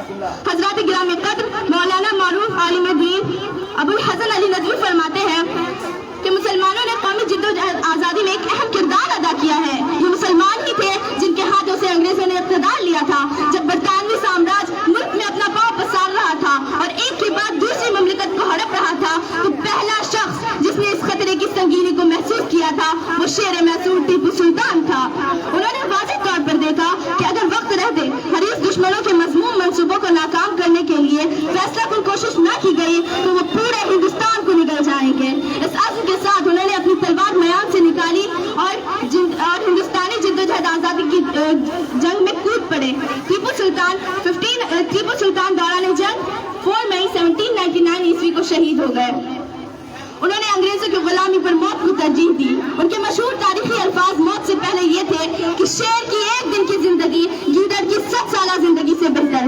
حضرات گرامی قدر مولانا معروف عالم دین ابو الحسن علی ندوی فرماتے ہیں کہ مسلمانوں نے قومی جد و آزادی میں ایک اہم کردار ادا کیا ہے. یہ مسلمان ہی تھے جن کے ہاتھوں سے انگریزوں نے اقتدار لیا تھا جب برطانوی سامراج ملک میں اپنا پاؤں پسار رہا تھا اور ایک کے بعد دوسری مملکت کو ہڑپ رہا تھا. تو پہلا شخص جس نے اس خطرے کی سنگینی کو محسوس کیا تھا وہ شیر محسور ٹیپو سلطان تھا. انہوں نے واضح طور پر دیکھا کہ اگر وقت رہتے حریف دشمنوں کے مذموم منصوبوں کو ناکام کرنے کے لیے فیصلہ کن کوشش نہ کی گئی تو وہ پورے ہندوستان کو نگل جائیں گے. اس عزم کے ساتھ انہوں نے اپنی تلوار میان سے نکالی اور ہندوستانی جدوجہد آزادی کی جنگ میں کود پڑے. ٹیپو سلطان دوران جنگ 4 مئی 1799 عیسوی کو شہید ہو گئے. انہوں نے انگریزوں کی غلامی پر موت کو ترجیح دی. ان کے مشہور تاریخی الفاظ موت سے پہلے یہ تھے کہ شیر کی ایک دن کی زندگی گیدڑ کی 7 سالہ زندگی سے بہتر ہے.